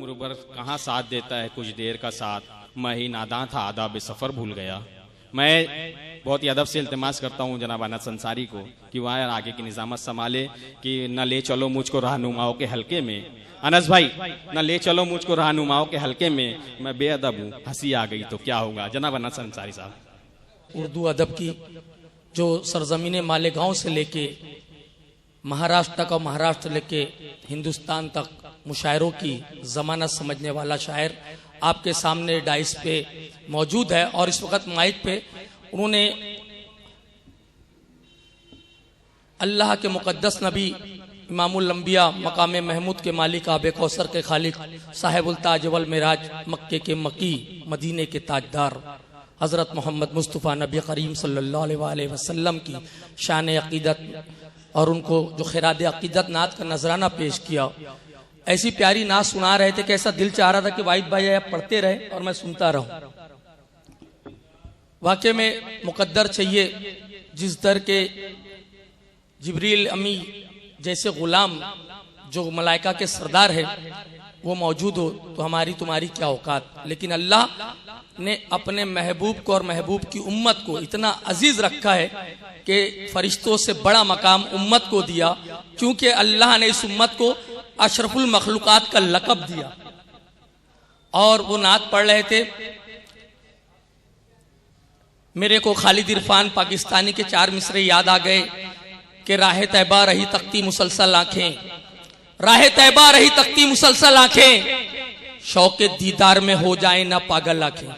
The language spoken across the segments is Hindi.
गुरुवर कहाँ साथ देता है कुछ देर का साथ, मैं ही नादां था आदाब सफ़र भूल गया। मैं बहुत ही अदब से इल्तिमास करता हूँ जनाब अनस अंसारी को कि वहाँ आगे की निज़ामत संभाले कि न ले चलो मुझको रहनुमाओं के हल्के में। अनस भाई, न ले चलो मुझको रहनुमाओं के हल्के में, मैं बेअदब हूँ, हंसी आ गई तो क्या होगा। जनाब अनस अंसारी साहब। उर्दू अदब की जो सरजमीन मालेगांव से लेके महाराष्ट्र तक और महाराष्ट्र लेके हिंदुस्तान तक मुशायरों की ज़मानत समझने वाला शायर आपके सामने डाइस पे मौजूद है। और इस वक्त माइक पे उन्होंने अल्लाह के मुकद्दस नबी इमामुल अंबिया मकाम महमूद के मालिक आबे कौसर के खालिक साहिबुल ताज वल मिराज मक्के के मकी मदीने के ताजदार हज़रत मोहम्मद मुस्तफ़ा नबी करीम सल्लल्लाहु अलैहि वसल्लम की शान अक़ीदत और उनको जो खिराद अक़ीदत नात का नजराना पेश किया। ऐसी प्यारी नात सुना रहे थे कि ऐसा दिल चाह रहा था कि वाहिद भाई आप पढ़ते रहे और मैं सुनता रहूं। वाकई में मुकद्दर चाहिए जिस दर के जिब्रील अमी जैसे गुलाम जो मलाइका के सरदार है वो मौजूद हो तो हमारी तुम्हारी क्या औकात। लेकिन अल्लाह ने अपने महबूब को और महबूब की उम्मत को इतना अजीज रखा है कि फरिश्तों से बड़ा मकाम उम्मत को दिया, क्योंकि अल्लाह ने इस उम्मत को अशरफुल मखलूकात का लक़ब दिया। और वो नात पढ़ रहे थे, मेरे को खालिद इरफान पाकिस्तानी के 4 मिसरे याद आ गए कि राह तैबा रही तकती मुसलसल आंखें, राह तैबा रही तकती मुसलसल आंखें, शौके दीदार में हो जाए ना पागल आंखें।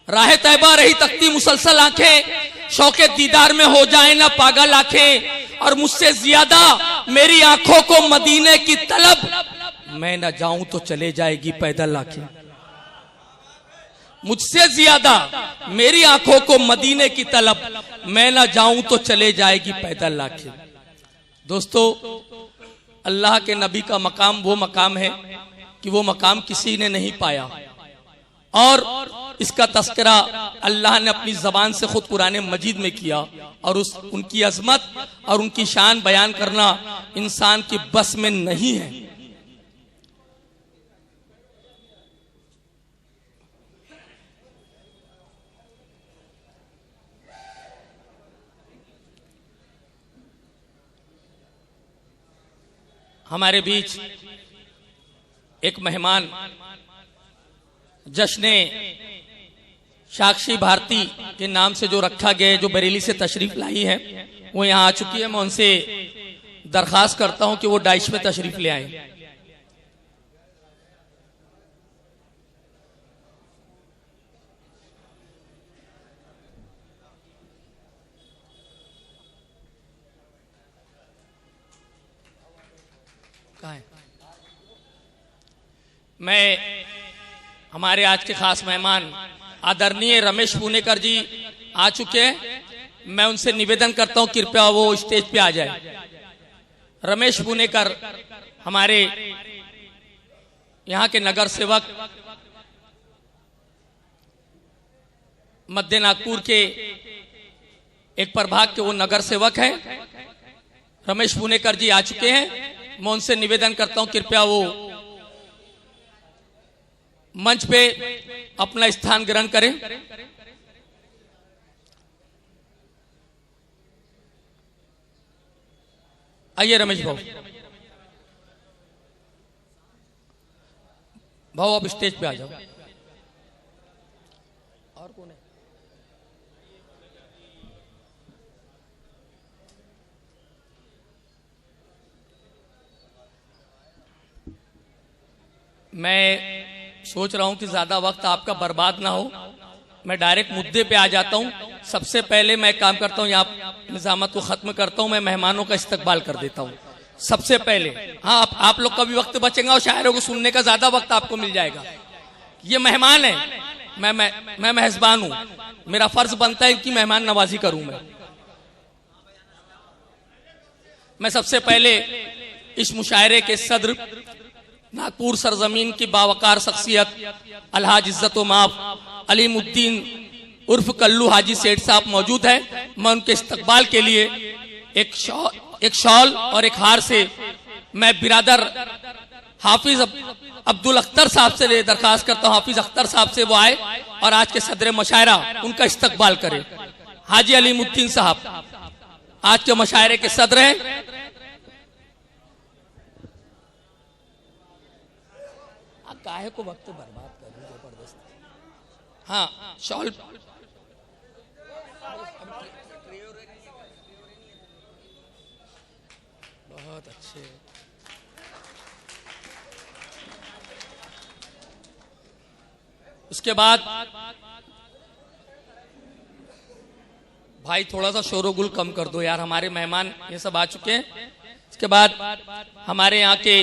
राह तैबा रही तकती मुसलसल आंखें, शौके दीदार में हो जाए ना पागल आंखें। और मुझसे ज्यादा मेरी आंखों को मदीने की तलब, मैं न जाऊं तो चले जाएगी पैदल आंखें। मुझसे ज्यादा मेरी आंखों को मदीने की तलब, मैं न जाऊं तो चले जाएगी पैदल आंखें। दोस्तों, अल्लाह के नबी का मकाम वो मकाम है कि वो मकाम किसी ने नहीं पाया। और इसका तस्करा अल्लाह ने अपनी जबान से खुद कुरान मजीद में किया। और उनकी अजमत और उनकी शान बयान करना इंसान की बस में नहीं है। हमारे बीच एक मेहमान जश्ने साक्षी भारती के नाम से जो रखा गया, जो बरेली से तशरीफ लाई है, वो यहाँ आ चुकी है। मैं उनसे दरखास्त करता हूं कि वो डाइश में तशरीफ ले आए। कहाँ है? मैं हमारे आज के खास मेहमान आदरणीय रमेश पुणेकर जी आ चुके हैं। मैं उनसे निवेदन करता हूं कृपया वो स्टेज पे आ जाए। रमेश पुणेकर हमारे यहाँ के नगर सेवक, मध्य नागपुर के एक प्रभाग के वो नगर सेवक हैं। रमेश पुणेकर जी आ चुके हैं। मैं उनसे निवेदन करता हूं कृपया वो मंच पे अपना स्थान ग्रहण करें। आइए रमेश भाऊ, आप स्टेज पे आ जाओ। और कौन है? मैं सोच रहा हूं कि ज्यादा वक्त आपका बर्बाद ना हो, मैं डायरेक्ट मुद्दे पे आ जाता हूं। सबसे पहले मैं काम करता हूं, यहाँ निजामत को खत्म करता हूं, मैं मेहमानों का इस्तकबाल कर देता हूं सबसे पहले। हाँ, आप लोग का भी वक्त बचेगा और शायरों को सुनने का ज्यादा वक्त आपको मिल जाएगा। ये मेहमान है, मैं मेहजबान हूं, मेरा फर्ज बनता है कि मेहमान नवाजी करूं। मैं सबसे पहले इस मुशायरे के सदर नागपुर सरजमीन की बावकार शख्सियत अलहाज इज्जत माफ अलीमुद्दीन उर्फ कल्लू हाजी सेठ साहब मौजूद है। मैं उनके इस्तकबाल के लिए एक शॉल और एक हार से मैं बिरादर हाफिज अब्दुल अख्तर साहब से दरखास्त करता हूं, हाफिज अख्तर साहब से वो आए और आज के सदर मुशायरा उनका इस्तकबाल करें। हाजी अलीमुद्दीन साहब आज के मुशायरे के सदर हैं। काहे को वक्त बर्बाद कर रही जबरदस्त। हाँ शॉल बहुत अच्छे। उसके बाद भाई थोड़ा सा शोरगुल कम कर दो यार, हमारे मेहमान ये सब आ चुके हैं। इसके बाद हमारे यहाँ के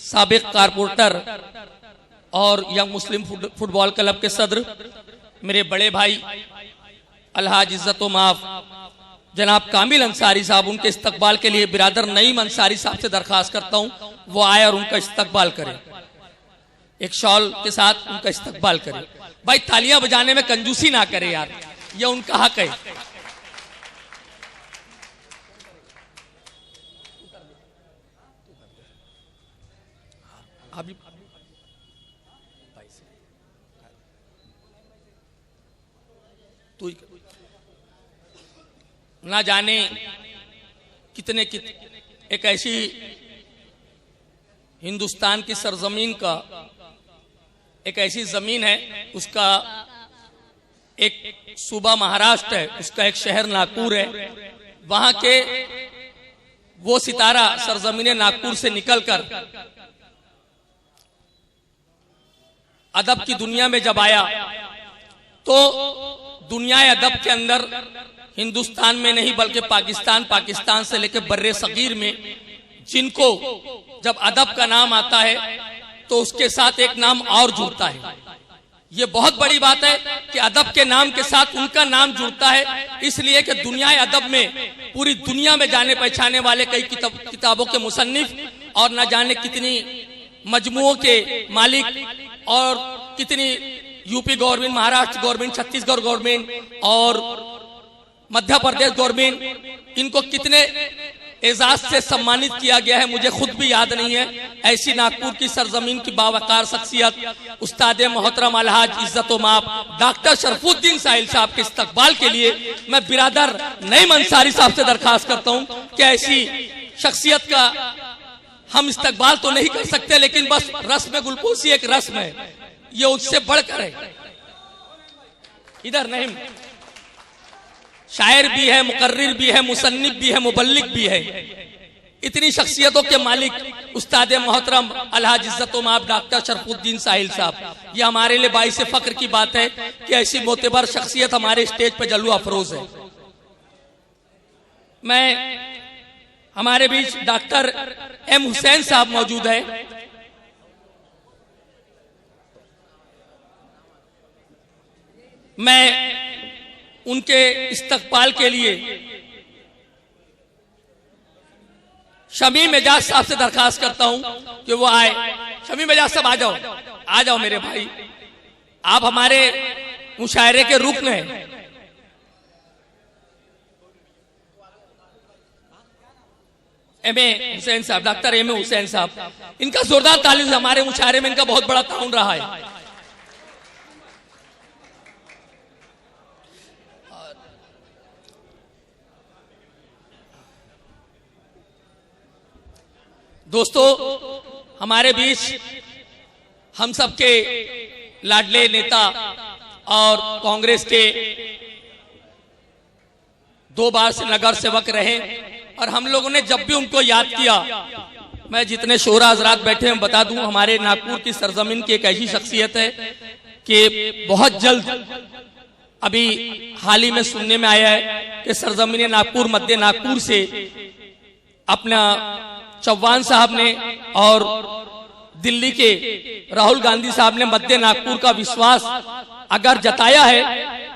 साबिक कारपोरेटर और यंग मुस्लिम फुटबॉल क्लब के सदर मेरे बड़े भाई अलहाज इज्जतो माफ जनाब कामिल अंसारी साहब, उनके इस्तकबाल के लिए बिरादर नईम अंसारी साहब से दरखास्त करता हूं वो आए और उनका इस्तकबाल करें, एक शॉल के साथ उनका इस्तकबाल करें। भाई तालियां बजाने में कंजूसी ना करे यार, ये उनका हक है। अभी तो ना जाने कितने एक ऐसी हिंदुस्तान की सरजमीन का एक ऐसी जमीन है, उसका एक सूबा महाराष्ट्र है, उसका एक शहर नागपुर है। वहां के वो सितारा सरजमीन नागपुर से निकलकर अदब की दुनिया में जब आया तो दुनिया अदब के अंदर हिंदुस्तान में नहीं बल्कि पाकिस्तान से लेकर बर्रे सगीर में जिनको जब अदब का नाम आता है तो उसके साथ एक नाम और जुड़ता है। ये बहुत बड़ी बात है कि अदब के नाम के साथ उनका नाम जुड़ता है, इसलिए कि दुनिया अदब में पूरी दुनिया में जाने पहचाने वाले कई किताबों के मुसन्निफ और न जाने कितनी मजमुओं के मालिक और कितनी UP government, Maharashtra government, Chhattisgarh government और मध्य प्रदेश गवर्नमेंट, इनको कितने एजाज से सम्मानित किया गया है मुझे खुद भी याद नहीं है। ऐसी नागपुर की सरजमीन की बावकार शख्सियत उस्ताद मोहतरम अलहाज इज्जतो माप डॉक्टर शरफुद्दीन साहिल साहब के इस्तकबाल के लिए मैं बिरादर नईम अंसारी साहब से दरखास्त करता हूं कि ऐसी शख्सियत का हम इस्तकबाल तो नहीं कर सकते, लेकिन बस रस्म गुलपोशी एक रस्म है, ये उससे बढ़कर है। इधर नहीं, शायर भी है, मुकर्रिर भी है, मुसन्निफ भी है, मुबल्लिग भी है। इतनी शख्सियतों के मालिक उस्ताद मोहतरम अलहाज इज्जतो माफ डॉक्टर शरफुद्दीन साहिल साहब, ये हमारे लिए बाइस फख्र की बात है कि ऐसी मोतबर शख्सियत हमारे स्टेज पे जलवा अफरोज है। मैं हमारे बीच डॉक्टर एम हुसैन साहब मौजूद है। मैं उनके इस्तकबाल के लिए शमीम एजाज साहब से दरखास्त करता हूं कि वो आए। शमीम एजाज साहब आ जाओ मेरे भाई, आप हमारे मुशायरे के रुकन हैं। एम ए हुसैन साहब, डॉक्टर एम ए हुसैन साहब, इनका जोरदार तालीम, हमारे मुशायरे में इनका बहुत बड़ा ताउन रहा है। दोस्तों, हमारे बीच हम सबके लाडले नेता और कांग्रेस के 2 बार से नगर सेवक रहे और हम लोगों ने जब भी उनको याद किया, मैं जितने शोरा हजरात बैठे हैं बता दूं, हमारे नागपुर की सरजमीन की एक ऐसी शख्सियत है कि बहुत जल्द अभी हाल ही में सुनने में आया है कि सरजमीन नागपुर मध्य नागपुर से अपना चौहान साहब ने और दिल्ली के राहुल गांधी साहब ने मध्य नागपुर का विश्वास अगर जताया है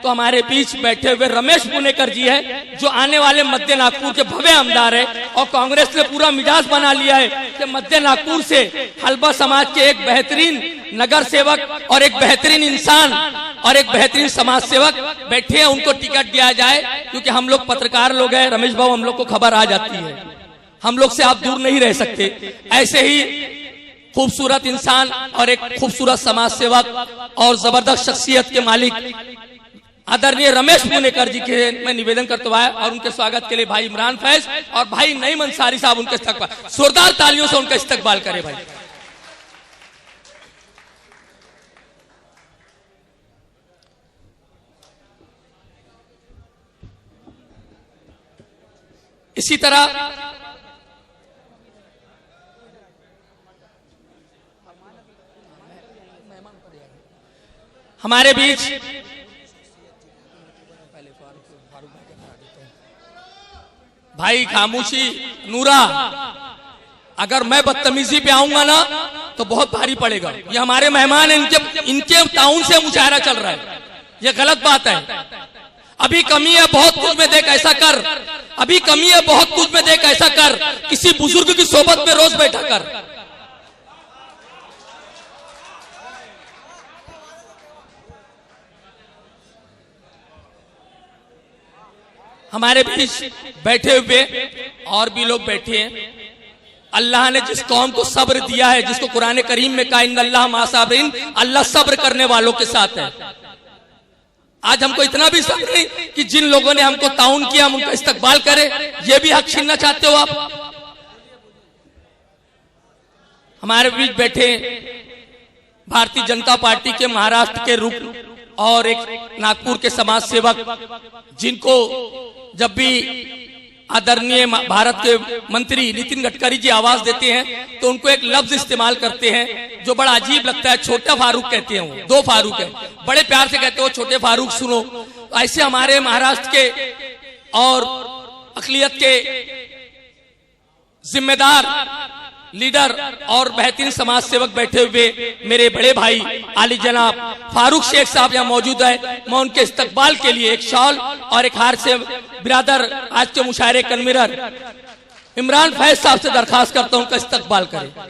तो हमारे बीच बैठे हुए रमेश पुणेकर जी है जो आने वाले मध्य नागपुर के भव्य आमदार है। और कांग्रेस ने पूरा मिजाज बना लिया है कि मध्य नागपुर से हलबा समाज के एक बेहतरीन नगर सेवक और एक बेहतरीन इंसान और एक बेहतरीन समाज सेवक बैठे हैं, उनको टिकट दिया जाए। क्योंकि हम लोग पत्रकार लोग हैं रमेश भाऊ, हम लोग को खबर आ जाती है, हम लोग से आप दूर नहीं रह सकते। ऐसे ही खूबसूरत इंसान और एक खूबसूरत समाज सेवक और जबरदस्त शख्सियत के मालिक आदरणीय रमेश मुनेकर जी के मैं निवेदन करता हुआ और उनके स्वागत के लिए भाई इमरान फैज और भाई नईम अंसारी साहब उनके इस्तकबाल, जोरदार तालियों से उनका इस्तकबाल करें भाई। इसी तरह हमारे बीच भाई खामोशी नूरा, अगर मैं बदतमीजी पे आऊंगा ना तो बहुत भारी पड़ेगा। ये हमारे मेहमान हैं, इनके ताउन से मुशायरा चल रहा है, ये गलत बात है। अभी कमी है बहुत कुछ में देख ऐसा कर, अभी कमी है बहुत कुछ में देख ऐसा कर, किसी बुजुर्ग की सोबत में रोज बैठा कर। हमारे बीच बैठे हुए और भी लोग बैठे हैं। अल्लाह ने जिस कौम को सब्र दिया है, जिसको कुरान करीम में कहा इन्नल्लाह मा साबिरीन, अल्लाह सब्र करने वालों के साथ है। आज हमको इतना भी सब्र नहीं कि जिन लोगों ने हमको ताउन किया हम उनका इस्तकबाल करें, ये भी हक छीनना चाहते हो आप। हमारे बीच बैठे भारतीय जनता पार्टी के महाराष्ट्र के रुकन और एक नागपुर के समाज सेवक, जिनको जब भी आदरणीय भारत के मंत्री नितिन गडकरी जी आवाज देते हैं तो उनको एक लफ्ज इस्तेमाल करते हैं जो बड़ा अजीब लगता है, छोटा फारूक कहते हैं। वो दो फारूक है, बड़े प्यार से कहते हो छोटे फारूक सुनो। ऐसे हमारे महाराष्ट्र के और अकलियत के जिम्मेदार लीडर और बेहतरीन समाज सेवक बैठे हुए मेरे बड़े भाई आली जनाब फारूक शेख साहब यहाँ मौजूद है। मैं उनके इस्तकबाल के लिए एक शॉल और एक हार से बिरादर आज के मुशायरे कन्वीनर इमरान फैज साहब से दरखास्त करता हूं उनका इस्तकबाल करें। कमाल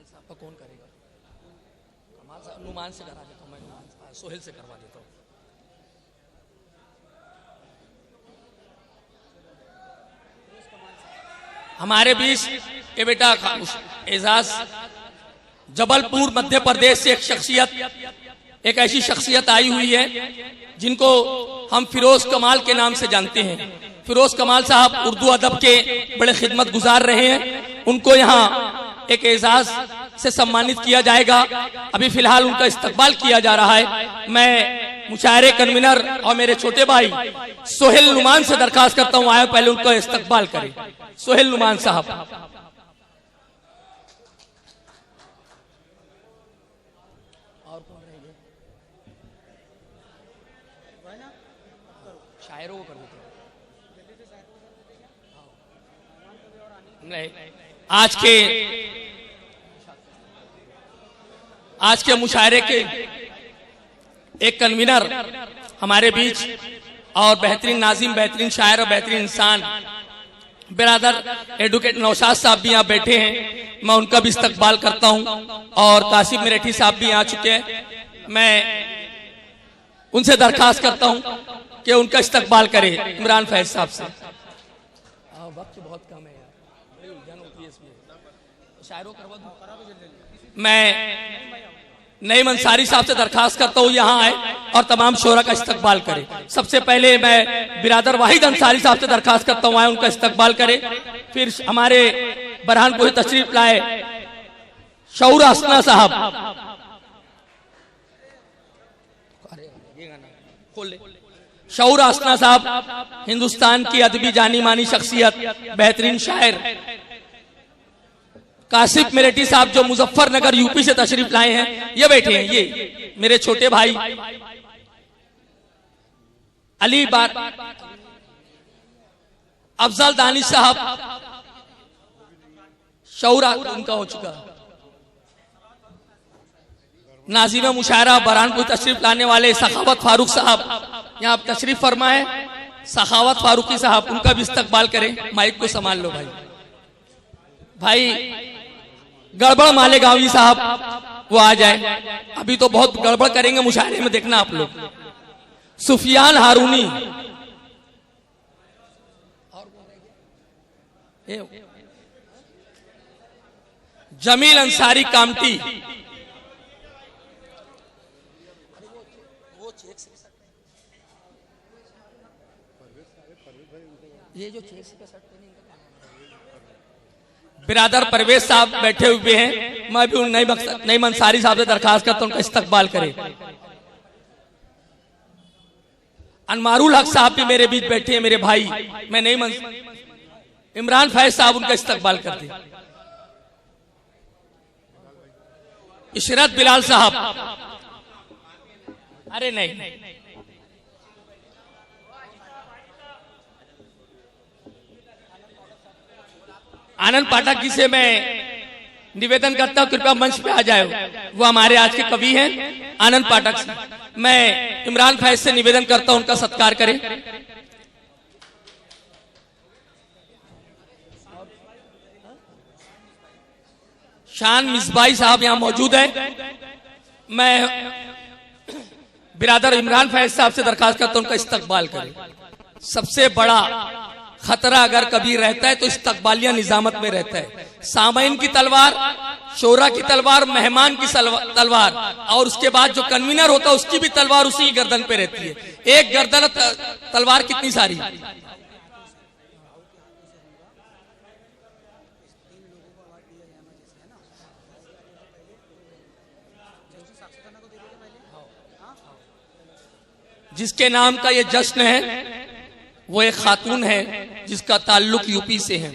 साहब का कौन करेगा? कमाल साहब नुमान से करा देता हूं, मैं सोहेल से करवा देता हूं। हमारे बीच ये बेटा एजाज जबलपुर मध्य प्रदेश से एक शख्सियत, एक ऐसी शख्सियत आई हुई है जिनको हम फिरोज कमाल के नाम से जानते हैं। फिरोज कमाल साहब उर्दू अदब के बड़े खिदमत गुजार रहे हैं, उनको यहाँ एक एजाज से सम्मानित किया जाएगा। अभी फिलहाल उनका इस्तकबाल किया जा रहा है। मैं मुशायरे कन्वीनर और मेरे छोटे भाई सोहेल नुमान से दरखास्त करता हूँ आया पहले उनका इस्तकबाल करें। सोहेल नुमान साहब। और कौन रहेंगे? शायरों को कर देते हैं। आज के मुशायरे के एक कन्वीनर हमारे बीच और बेहतरीन नाजिम, बेहतरीन शायर और बेहतरीन इंसान बिरादर एडवोकेट नौशाद साहब भी यहाँ बैठे हैं, मैं उनका भी इस्तकबाल करता हूं। और कासिम मिरेठी साहब भी आ चुके हैं, मैं उनसे दरखास्त करता हूं कि उनका इस्तकबाल करे इमरान फैज साहब से। वक्त बहुत कम है यार, उलझन होती है इसमें, शायरों करवा दूं। मैं नईम अंसारी साहब से दरखास्त करता हूँ यहाँ आए और तमाम शोरा का इस्तकबाल करे। सबसे पहले मैं बिरादर वाहिद अंसारी साहब से दरखास्त करता हूँ आए उनका इस्तकबाल करे। फिर हमारे बरहानपुर तशरीफ लाए शऊर हसना साहब, शऊर हसना साहब हिंदुस्तान की अदबी जानी मानी शख्सियत, बेहतरीन शायर। कासिफ मिरेठी साहब जो मुजफ्फरनगर यूपी से तशरीफ लाए हैं, ये बैठे हैं, ये मेरे छोटे भाई अली बार अफजल दानिश साहब, शऊरा उनका हो चुका। नाज़िम मुशायरा बरहानपुर तशरीफ लाने वाले सखावत फारूक साहब यहाँ तशरीफ फरमाए। सखावत फारूकी साहब, उनका भी इस्तकबाल करें। माइक को संभाल लो भाई। भाई गड़बड़ मालेगांवी साहब वो आ जाए, अभी तो बहुत गड़बड़ करेंगे मुशायरे में, देखना आप लोग। सुफियान हारूनी और जमील अंसारी कामटी, ये जो बिरादर परवेज साहब बैठे हुए हैं, मैं भी उन नईम अंसारी साहब से दरखास्त करता हूं उनका इस्तकबाल करें। अनमारुल हक साहब भी मेरे बीच बैठे हैं, मेरे भाई। मैं नईम इमरान फैज साहब उनका इस्तकबाल करते। इशरत बिलाल साहब, अरे नहीं, आनंद पाठक जी से मैं निवेदन करता हूं कृपया मंच पे आ जाए। वो हमारे आज के कवि हैं आनंद पाठक से। मैं इमरान फैज से निवेदन करता हूं उनका सत्कार करें। शान मिसबाई साहब यहां मौजूद है। मैं बिरादर इमरान फैज साहब से दरखास्त करता हूं उनका इस्तकबाल करें। सबसे बड़ा खतरा अगर कभी रहता है तो इस्तकबालिया निजामत में रहता है। सामाइन की तलवार, शोरा की तलवार, मेहमान की तलवार, और उसके बाद जो कन्वीनर होता है उसकी भी तलवार उसी गर्दन पे रहती है। एक गर्दन तलवार कितनी सारी। जिसके नाम का ये जश्न है वो एक खातून है जिसका ताल्लुक यूपी से है।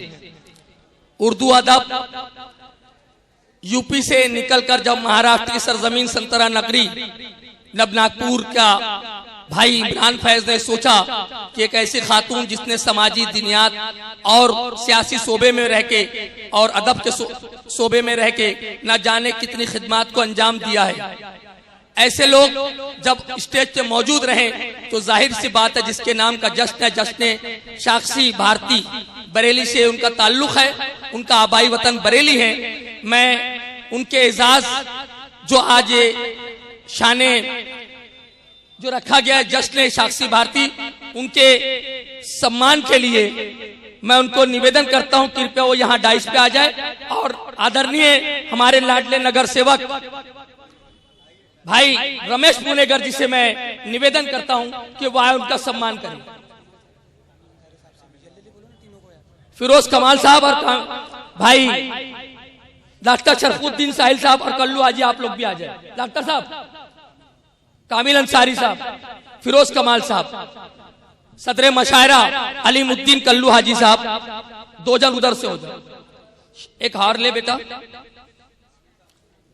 उर्दू अदब यूपी से निकलकर जब महाराष्ट्र की सरजमीन संतरा नगरी नबनागपुर का भाई इमरान फैज ने सोचा कि एक ऐसी खातून जिसने समाजी दिनियात और सियासी शोबे में रह के और अदब के शोबे में रह के न जाने कितनी खिदमात को अंजाम दिया है, ऐसे लोग जब स्टेज पे मौजूद रहे तो जाहिर सी बात है जिसके नाम का जश्न है, जश्न साक्षी भारती बरेली से उनका ताल्लुक है, उनका आबाई वतन बरेली है। मैं उनके एजाज जो आज शाने जो रखा गया है जश्न साक्षी भारती, उनके सम्मान के लिए मैं उनको निवेदन करता हूं कृपया वो यहाँ डाइस पे आ जाए और आदरणीय हमारे लाडले नगर सेवक भाई रमेश पुनेगर जी से मैं निवेदन करता हूं कि वह उनका सम्मान करें। फिरोज कमाल साहब और भाई डॉक्टर शरफुद्दीन साहिल साहब और कल्लू हाजी, आप लोग भी आ जाए। डॉक्टर साहब, कामिल अंसारी साहब, फिरोज कमाल साहब, सदर मशायरा अलीमुद्दीन कल्लू हाजी साहब, दो जन उधर से हो जाए। एक हार ले बेटा,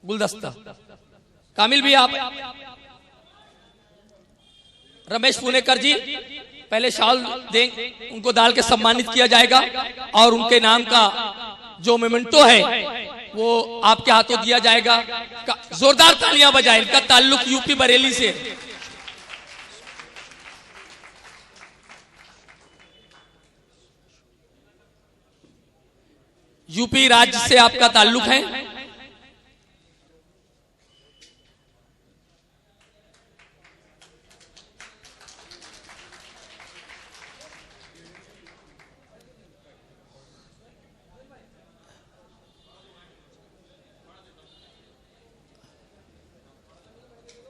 गुलदस्ता। कामिल भी आप। रमेश पुनेकर जी पहले शॉल दें, उनको डाल के सम्मानित किया जाएगा और उनके नाम का जो मोमेंटो है वो आपके हाथों दिया जाएगा। जोरदार तालियां बजाएं, इनका ताल्लुक यूपी बरेली से। यूपी राज्य से आपका ताल्लुक है।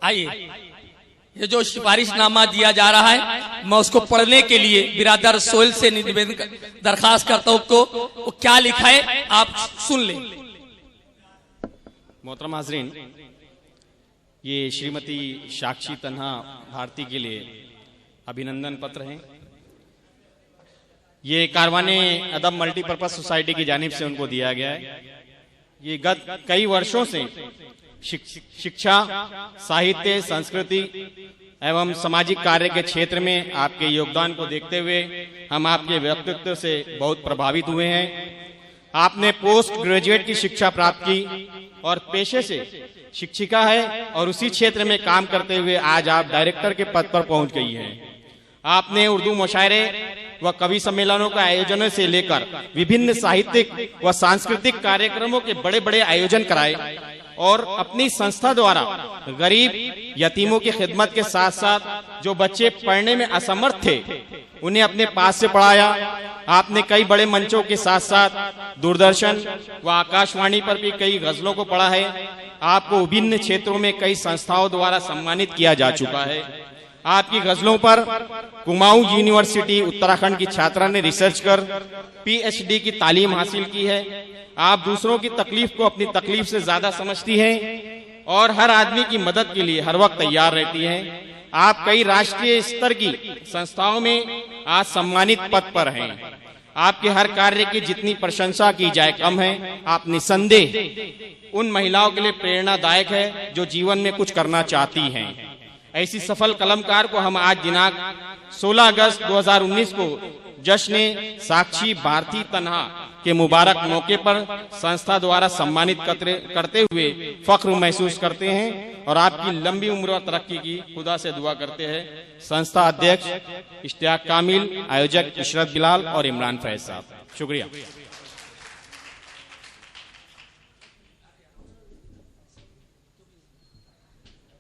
आइए, ये जो सिफारिशनामा दिया जा रहा है मैं उसको पढ़ने के लिए बिरादर सोहेल से निवेदन दरखास्त करता हूं को वो क्या लिखा है आप सुन लें। मोहतरम हाज़रीन, ये श्रीमती साक्षी तन्हा भारती के लिए अभिनंदन पत्र है। ये कारवाने अदब मल्टीपर्पज सोसाइटी की जानिब से उनको दिया गया है। ये गत कई वर्षों से शिक्षा, साहित्य, संस्कृति एवं सामाजिक कार्य के क्षेत्र में आपके योगदान को देखते हुए हम आपके व्यक्तित्व से बहुत प्रभावित हुए हैं। आपने पोस्ट ग्रेजुएट की शिक्षा प्राप्त की और पेशे से शिक्षिका है और उसी क्षेत्र में काम करते हुए आज आप डायरेक्टर के पद पर पहुंच गई हैं। आपने उर्दू मुशायरे व कवि सम्मेलनों का आयोजन से लेकर विभिन्न साहित्यिक व सांस्कृतिक कार्यक्रमों के बड़े बड़े आयोजन कराए और अपनी संस्था द्वारा गरीब यतीमों की खिदमत के साथ साथ जो बच्चे पढ़ने में असमर्थ थे उन्हें अपने पास से पढ़ाया आपने कई बड़े मंचों के साथ साथ दूरदर्शन व आकाशवाणी पर भी कई गजलों को पढ़ा है। आपको विभिन्न क्षेत्रों में कई संस्थाओं द्वारा सम्मानित किया जा चुका है। आपकी गजलों पर कुमाऊं यूनिवर्सिटी उत्तराखंड की छात्रा ने रिसर्च कर पीएचडी की तालीम हासिल की है। आप दूसरों की तकलीफ को अपनी तकलीफ से ज्यादा समझती हैं और हर आदमी की मदद के लिए हर वक्त तैयार रहती हैं। आप कई राष्ट्रीय स्तर की संस्थाओं में आज सम्मानित पद पर हैं। आपके हर कार्य की जितनी प्रशंसा की जाए कम है। आप निसंदेह उन महिलाओं के लिए प्रेरणादायक है जो जीवन में कुछ करना चाहती हैं। ऐसी सफल कलमकार को हम आज दिनांक 16 अगस्त 2019 को जश्न साक्षी भारती तन्हा के मुबारक मौके पर संस्था द्वारा सम्मानित करते हुए फख्र महसूस करते हैं और आपकी लंबी उम्र और तरक्की की खुदा से दुआ करते हैं। संस्था अध्यक्ष इश्तियाक कामिल, आयोजक इशरत बिलाल और इमरान फैज साहब, शुक्रिया।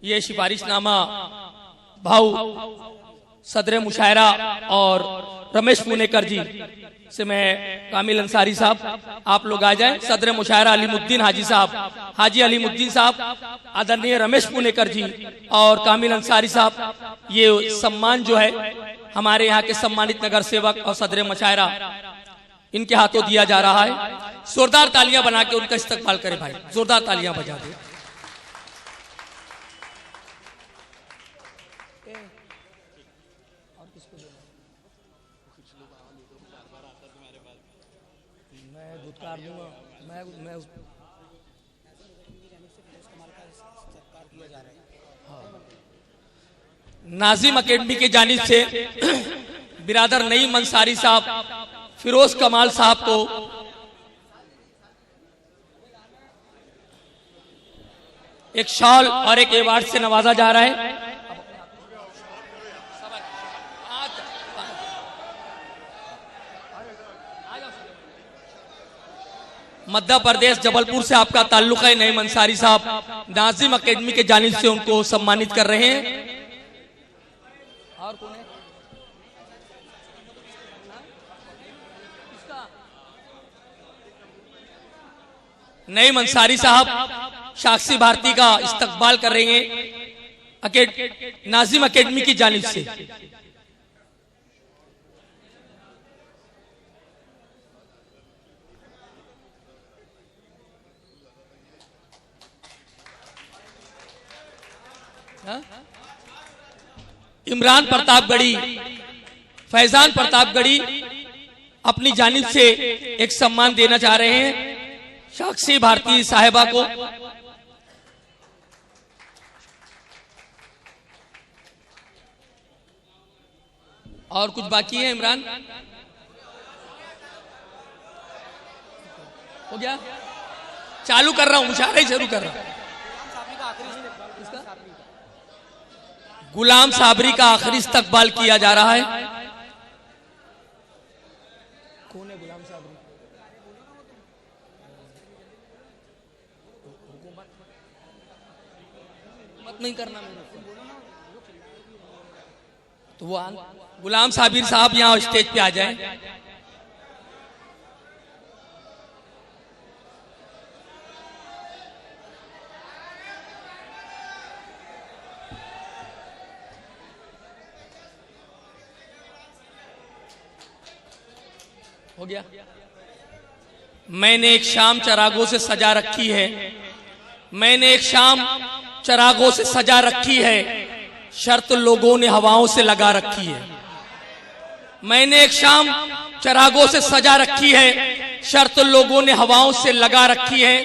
ये सिफारिशनामा भाऊ सदर मुशायरा और रमेश पुनेकर जी से मैं कामिल अंसारी साहब आप लोग आ जाएं। सदर मुशायरा अलीमुद्दीन हाजी साहब, हाजी अलीमुद्दीन साहब, आदरणीय रमेश पुनेकर जी और कामिल अंसारी साहब, ये सम्मान जो है हमारे यहाँ के सम्मानित नगर सेवक और सदर मुशायरा इनके हाथों दिया जा रहा है। जोरदार तालियां बना के उनका इस्तकबाल करें भाई, जोरदार तालियां बजा दे। नाजिम अकेडमी की जानिब से बिरादर नईम अंसारी साहब, फिरोज कमाल साहब को एक शॉल और एक अवार्ड से नवाजा जा रहा है। मध्य प्रदेश जबलपुर से आपका ताल्लुक है। नईम अंसारी साहब नाजिम अकेडमी के जानिब से उनको सम्मानित कर रहे हैं। और कौन है? नईम अंसारी साहब साक्षी भारती का इस्तकबाल कर रहे हैं नाजिम अकेडमी की जानिब से। इमरान प्रतापगढ़ी, फैजान प्रतापगढ़ी अपनी जानिब से एक सम्मान देना चाह रहे हैं साक्षी भारती साहिबा को। और कुछ बाकी है इमरान? हो गया? चालू कर रहा हूं, मुशायरा ही शुरू कर रहा हूं। गुलाम साबरी का आखिरी इस्तकबाल किया जा रहा है। कौन है गुलाम साबरी? मत नहीं करना मेरे तो वो गुलाम साबिर साहब यहाँ स्टेज पे आ जाएं। हो गया? मैंने एक शाम चरागों से सजा रखी है, मैंने एक शाम चरागों से सजा रखी है, शर्त लोगों ने हवाओं से लगा रखी है। मैंने एक शाम चरागों से सजा रखी है, शर्त लोगों ने हवाओं से लगा रखी है।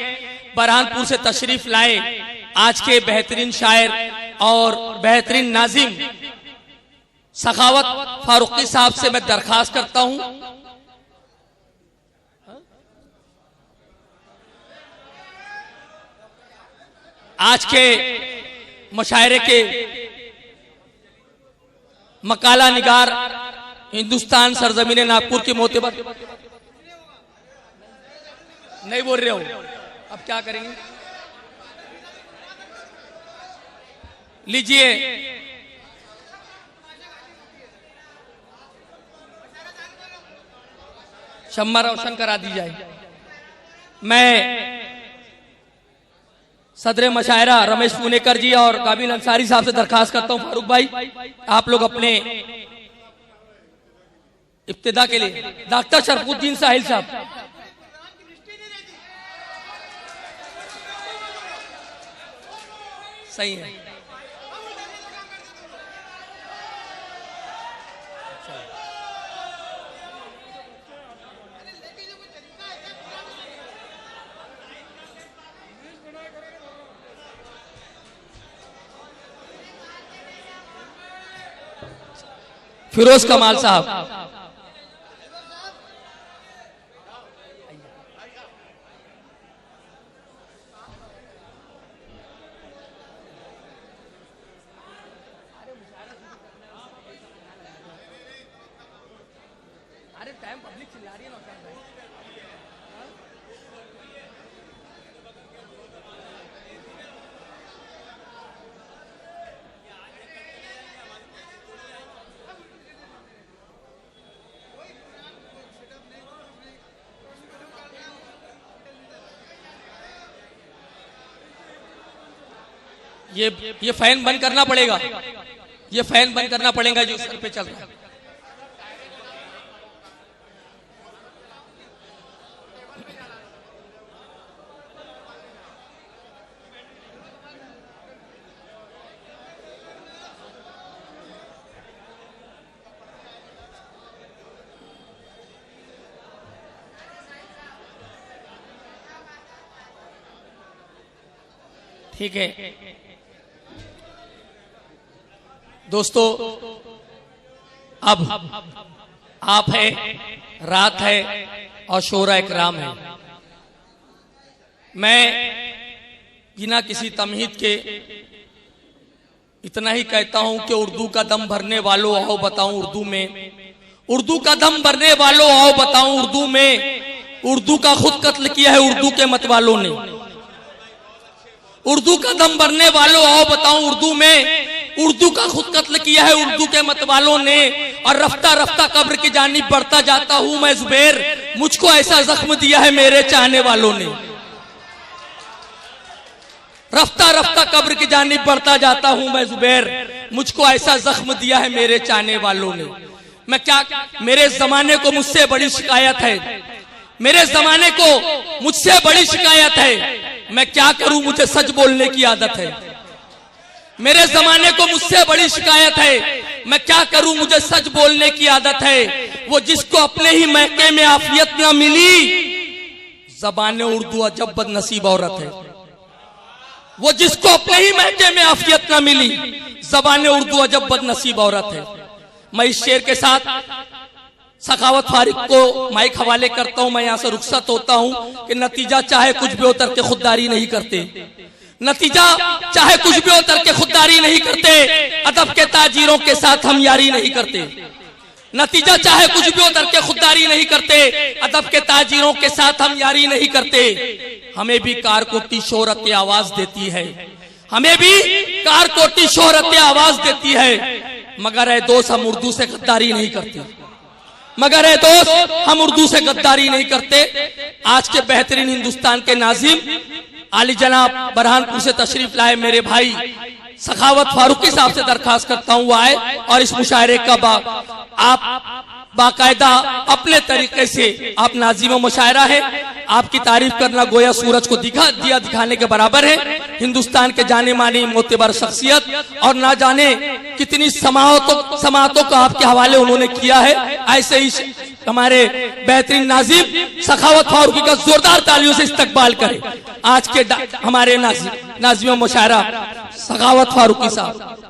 बरहानपुर से तशरीफ लाए आज के बेहतरीन शायर और बेहतरीन नाजिम सखावत फारूकी साहब से मैं दरखास्त करता हूं आज के मुशायरे के मकाला निगार हिंदुस्तान सरजमीन नागपुर के मोतबर नहीं बोल रहे हो, अब क्या करेंगे? लीजिए शम्मा रोशन करा दी जाए। मैं सदर मशायरा रमेश पुनेकर जी और काबिल अंसारी साहब से दरखास्त करता हूं, फारूक भाई आप लोग अपने इब्तिदा के लिए। डॉक्टर शरफुद्दीन साहिल साहब, सही है। फिरोज कमाल साहब, अरे टाइम पब्लिक चिल्ला रही है ना। ये फैन बंद करना पड़ेगा, ये फैन बंद करना पड़ेगा जो सर पे चल रहा है। ठीक है दोस्तों, अब आप है, रात है और शोरा इकराम है। मैं बिना किसी तमहीद के इतना ही कहता हूं कि उर्दू का दम भरने वालों आओ बताऊं उर्दू में, उर्दू का दम भरने वालों आओ बताऊं उर्दू में। उर्दू का खुद कत्ल किया है उर्दू के मत वालों ने। उर्दू का दम भरने वालों आओ बताऊं उर्दू में, उर्दू का खुद कत्ल किया है उर्दू के मत वालों ने। और रफ्ता रफ्ता कब्र की जानिब बढ़ता जाता हूं मैं जुबैर, मुझको ऐसा जख्म दिया है मेरे चाहने वालों ने। रफ्ता रफ्ता कब्र की जानिब बढ़ता जाता हूं मैं जुबैर, मुझको ऐसा जख्म दिया है मेरे चाहने वालों ने। मैं क्या, मेरे जमाने को मुझसे बड़ी शिकायत है, मेरे जमाने को मुझसे बड़ी शिकायत है। मैं क्या करूं, मुझे सच बोलने की आदत है। मेरे जमाने को मुझसे बड़ी शिकायत है, मैं क्या करूं, मुझे सच बोलने की आदत है। वो जिसको अपने ही महके में आफियत ना मिली, ज़बाने उर्दू अजब बदनसीब औरत है। वो जिसको अपने ही महके में आफियत ना मिली, ज़बाने उर्दू अजब बदनसीब औरत है। मैं इस शेर के साथ सखावत फारिक को माइक हवाले करता हूं। मैं यहां से रुखसत होता हूं कि नतीजा चाहे कुछ भी हो करके खुददारी नहीं करते, नतीजा चाहे कुछ भी हो करके खुददारी नहीं करते। अदब के ताजीरों के साथ हम यारी नहीं करते। नतीजा चाहे कुछ भी हो करके खुददारी नहीं करते, अदब के ताजीरों के साथ हम यारी नहीं करते। हमें भी कारकोटी शोहरत आवाज देती है, हमें भी कारकोटी शोहरत आवाज देती है। मगर है दोस्त हम उर्दू से गद्दारी नहीं करते, मगर है दोस्त हम उर्दू से गद्दारी नहीं करते। आज के बेहतरीन हिंदुस्तान के नाज़िम आली जनाब बरहानपुर से तशरीफ लाए मेरे भाई सखावत फारूकी साहब से दरखास्त करता हूं वो आए और इस मुशायरे का आप बाकायदा अपने तरीके से आप नाज़िम मुशायरा है, आपकी तारीफ करना गोया सूरज को दिखाने के बराबर है। हिंदुस्तान के जाने मानी मोतबर शख्सियत और ना जाने कितनी समातों का आपके हवाले उन्होंने किया है। ऐसे ही हमारे बेहतरीन नाज़िम सखावत फारूकी का जोरदार तालियों से इस्तकबाल करें। आज के हमारे नाज़िम मुशायरा सखावत फारूकी साहब।